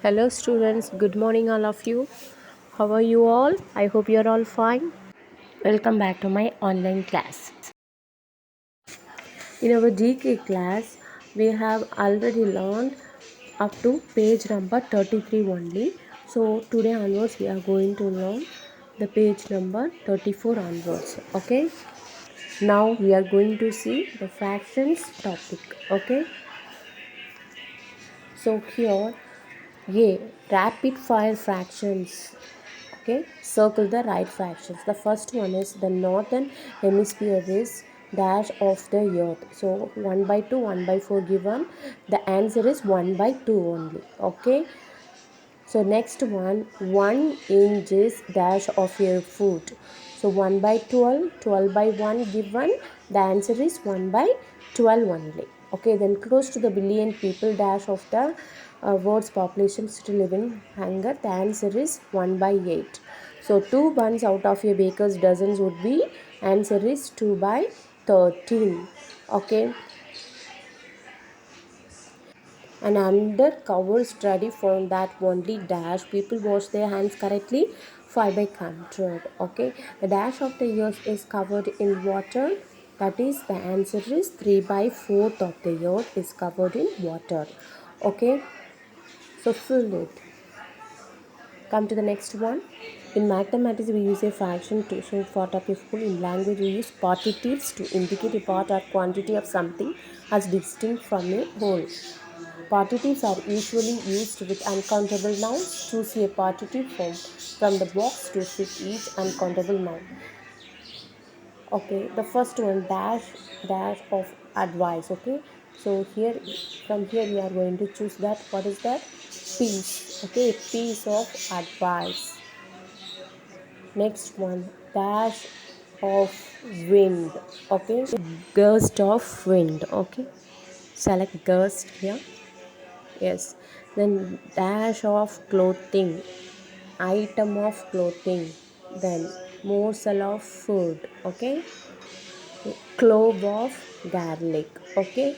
Hello, students. Good morning, all of you. How are you all? I hope you're all fine. Welcome back to my online class. In our GK class, we have already learned up to page number 33 only. So, today onwards, we are going to learn the page number 34 onwards. Okay. Now, we are going to see the fractions topic. Okay. So, here, rapid fire fractions. Okay, circle the right fractions. The first one is the northern hemisphere is dash of the earth. So 1 by 2, 1 by 4 given. The answer is 1 by 2 only. Okay. So next one, 1 inch is dash of your foot. So 1 by 12, 12 by 1 given. The answer is 1 by 12 only. Okay, then close to the billion people dash of the world's population still live in hunger. The answer is 1 by 8. So 2 buns out of a baker's dozens would be, answer is 2 by 13. Okay. An undercover study found that only dash people wash their hands correctly 5 by 100. Okay, the dash of the earth is covered in water. That is, the answer is 3 by 4th of the earth is covered in water. Okay, so fill it. Come to the next one. In mathematics, we use a fraction to show part of a whole. In language, we use partitives to indicate a part or quantity of something as distinct from a whole. Partitives are usually used with uncountable nouns. Choose a partitive form from the box to fit each uncountable noun. Okay, the first one, dash of advice. Okay, so here, from here we are going to choose that. What is that? Piece. Okay, piece of advice. Next one, dash of wind. Okay, gust of wind. Okay, select gust here. Yes, then dash of clothing, item of clothing, then morsel of food. Okay, clove of garlic. Okay,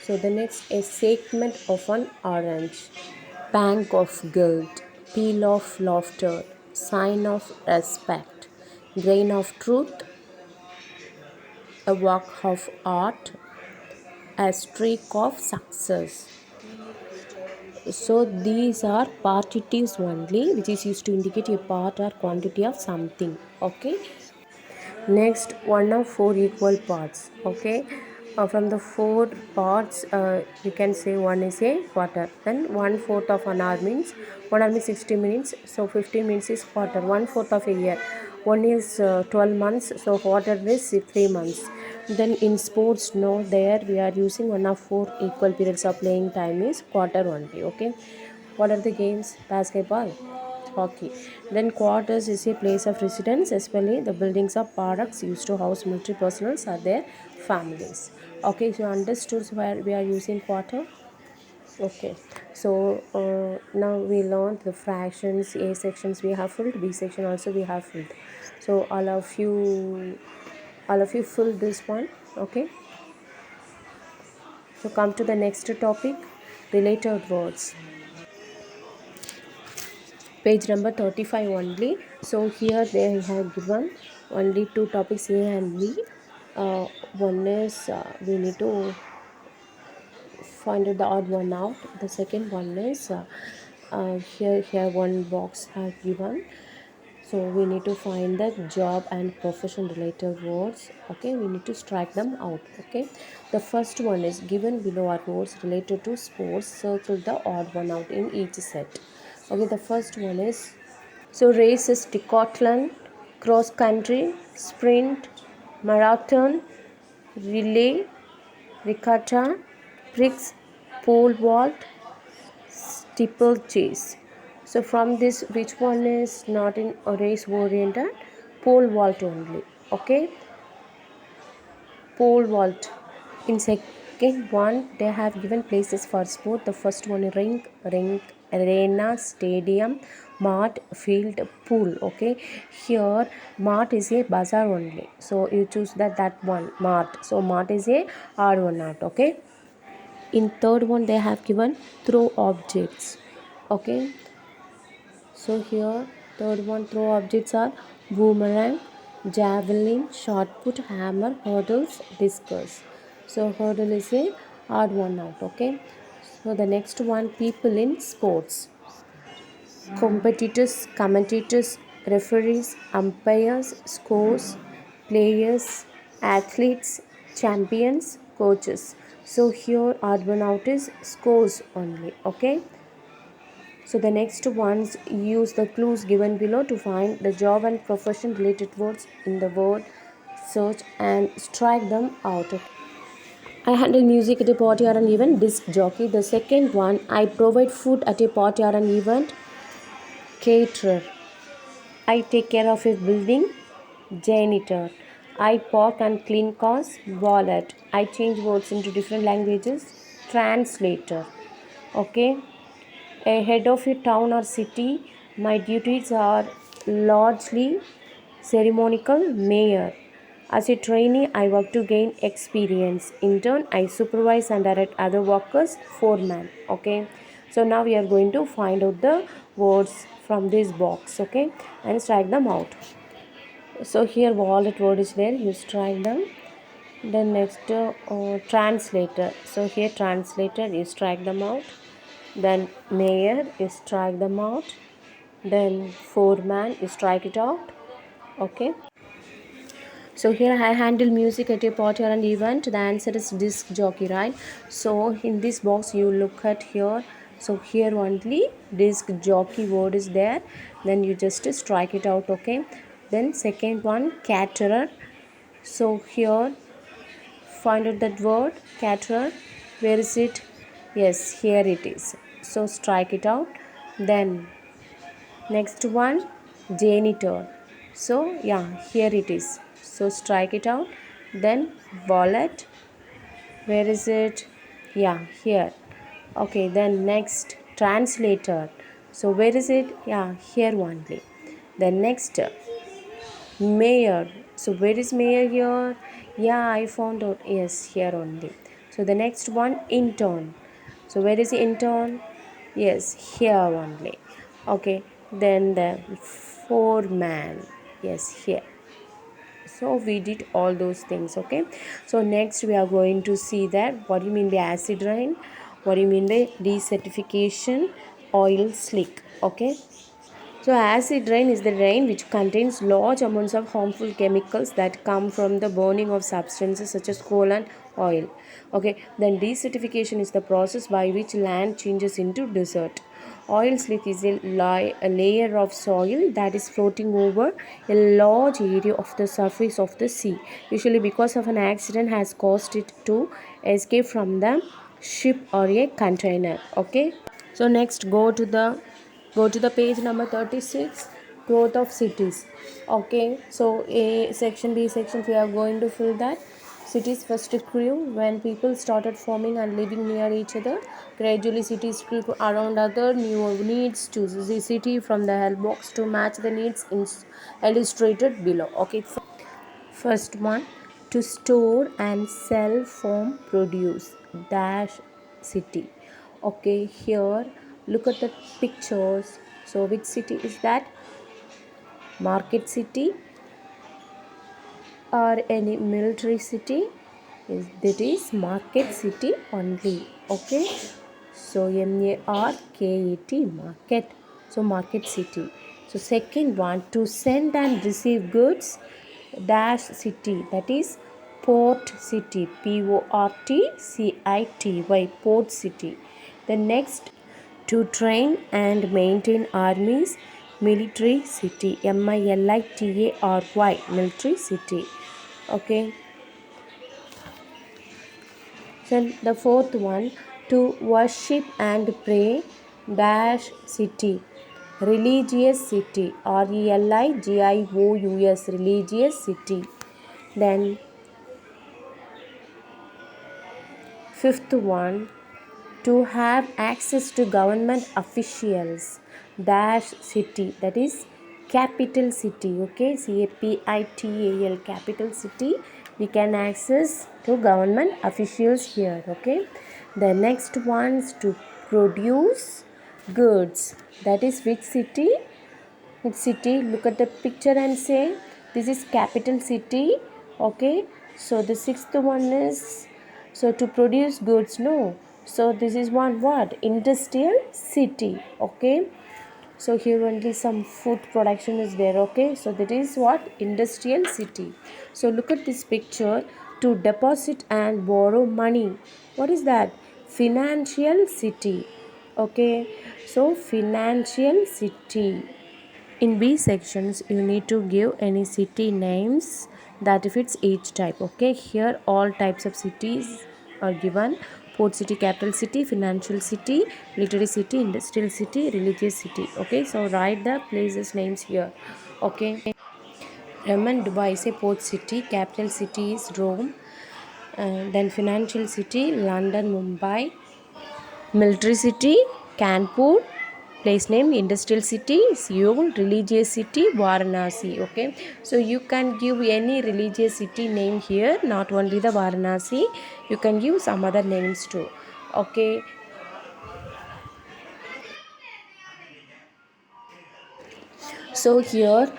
so the next is segment of an orange, bank of guilt, peel of laughter, sign of respect, grain of truth, a work of art, a streak of success. So these are partitives only, which is used to indicate a part or quantity of something. Okay. Next, one of four equal parts. Okay. From the four parts, you can say one is a quarter. Then 1/4 of an hour means 1 hour means 60 minutes. So 15 minutes is quarter. 1/4 of a year. One is 12 months. So quarter is 3 months. Then in sports, no, there we are using one of four equal periods of playing time is quarter only. Okay. What are the games? Basketball, hockey. Then quarters is a place of residence, especially the buildings of barracks used to house military personnel or their families. Okay, so understood where we are using quarter. Okay, so now we learned the fractions. A sections we have filled, B section also we have filled. So all of you fill this one. Okay, so come to the next topic, related words. Page number 35 only. So here they have given only two topics, A and B. One is we need to find the odd one out. The second one is here one box have given. So we need to find the job and profession related words. Okay, we need to strike them out. Okay, the first one is given below are words related to sports. Circle the odd one out in each set. Okay, the first one is, so race is decathlon, cross country, sprint, marathon, relay, regatta, prix, pole vault, steeplechase. So from this, which one is not in a race oriented? Pole vault only. Okay, pole vault. In second one, they have given places for sport. The first one, ring, arena, stadium, mart, field, pool. Okay, here mart is a bazaar only, so you choose that one, mart. So mart is a odd one out. Okay, in third one they have given throw objects. Okay, so here third one, throw objects are boomerang, javelin, shot put, hammer, hurdles, discus. So hurdle is a odd one out. Okay, so the next one, people in sports: competitors, commentators, referees, umpires, scores, players, athletes, champions, coaches. So here odd one out is scores only. Okay, so the next ones, use the clues given below to find the job and profession related words in the word search and strike them out. I handle music at a party or an event, disc jockey. The second one, I provide food at a party or an event, caterer. I take care of a building, janitor. I park and clean cars, wallet. I change words into different languages, translator. Okay, a head of a town or city, my duties are largely ceremonial, mayor. As a trainee, I work to gain experience. Intern, I supervise and direct other workers, foreman. Okay, so now we are going to find out the words from this box. Okay, and strike them out. So here wallet word is there, you strike them. Then next translator. So here translator, you strike them out. Then mayor, you strike them out. Then foreman, you strike it out. Okay, so here I handle music at a party or an event. The answer is disc jockey, right? So in this box you look at here, so here only disc jockey word is there, then you just strike it out. Okay, then second one, caterer. So here find out that word caterer, where is it? Yes, here it is, so strike it out. Then next one, janitor. So yeah, here it is, so strike it out. Then wallet, where is it? Yeah, here. Okay, then next translator. So where is it? Yeah, here only. Then next mayor. So where is mayor here? Yeah, I found out. Yes, here only. So the next one, intern. So where is the intern? Yes, here only. Okay, then the foreman. Yes, here. So we did all those things. Okay, so next we are going to see that what do you mean by acid rain, what do you mean by desertification, oil slick. Okay, so acid rain is the rain which contains large amounts of harmful chemicals that come from the burning of substances such as coal and oil. Okay, then desertification is the process by which land changes into desert. Oil slick is a layer of soil that is floating over a large area of the surface of the sea, usually because of an accident has caused it to escape from the ship or a container. Okay, so next go to the page number 36, growth of cities. Okay, so a section, B section, we are going to fill that. Cities first grew when people started forming and living near each other. Gradually cities grew around other new needs to the city from the help box to match the needs illustrated below. Okay, first one, to store and sell farm produce dash city. Okay, here look at the pictures. So which city is that? Market city or any military city? That is market city only. Okay, so market, market. So market city. So second one, to send and receive goods dash city, that is port city, PORTCITY, port city. The next, to train and maintain armies, military city, MILITARY, military city. Okay, then the fourth one, to worship and pray dash city, religious city, RELIGIOUS, religious city. Then fifth one, to have access to government officials dash city, that is capital city. Okay, CAPITAL, capital city, we can access to government officials here. Okay, the next ones, to produce goods. That is which city? Which city? Look at the picture and say this is capital city. Okay. So the sixth one is, so to produce goods. No. So this is one what? Industrial city. Okay. So here only some food production is there. Okay. So that is what? Industrial city. So look at this picture. To deposit and borrow money. What is that? Financial city. Okay. So financial city. In B sections, you need to give any city names that fits each type. Okay, here all types of cities are given: port city, capital city, financial city, literary city, industrial city, religious city. Okay, so write the places names here. Okay, Yemen, Dubai is a port city, capital city is Rome, then financial city, London, Mumbai, military city, Kanpur, place name, industrial city, Seoul, religious city, Varanasi. Okay, so you can give any religious city name here, not only the Varanasi, you can give some other names too. Okay, so here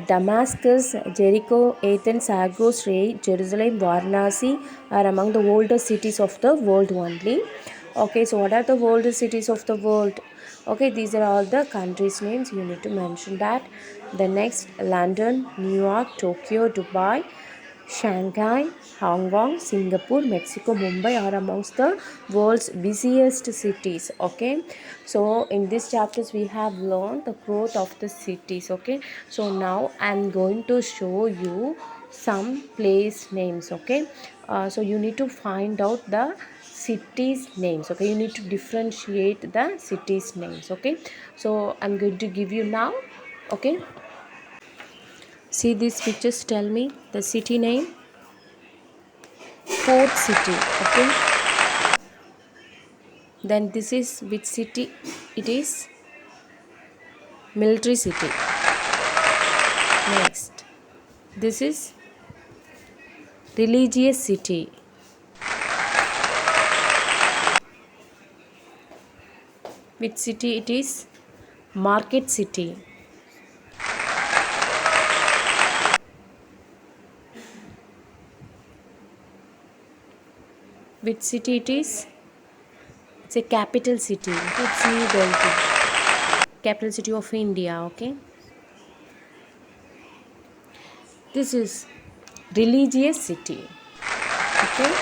Damascus, Jericho, Athens, Argos, Ray, Jerusalem, Varanasi are among the oldest cities of the world only. Okay, so what are the oldest cities of the world? Okay, these are all the countries' names. You need to mention that. The next, London, New York, Tokyo, Dubai, Shanghai, Hong Kong, Singapore, Mexico, Mumbai are amongst the world's busiest cities. Okay, so in this chapters we have learned the growth of the cities. Okay, so now I'm going to show you some place names. Okay, so you need to find out the cities names. Okay, you need to differentiate the cities names. Okay, so I'm going to give you now. Okay, see these pictures, tell me the city name. Port city. Okay, then this is which city it is? Military city. Next, this is religious city. Which city it is? Market city. Which city it is? It's a capital city. It's New Delhi, capital city of India. Okay, this is religious city. Okay,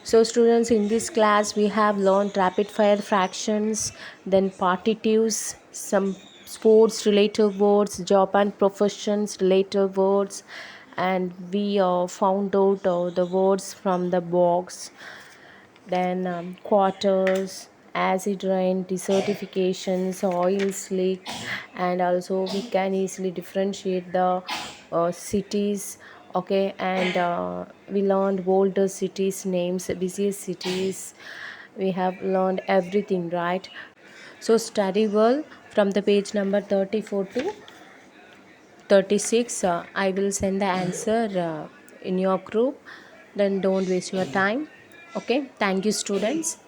so students, in this class we have learned rapid fire fractions, then partitives, some sports related words, job and professions related words, and we found out the words from the box. Then quarters, acid rain, desertifications, oil slick, and also we can easily differentiate the cities. Okay, and we learned older cities names, busiest cities. We have learned everything, right? So study well from the page number 34 to 36. I will send the answer in your group. Then don't waste your time. Okay, thank you students.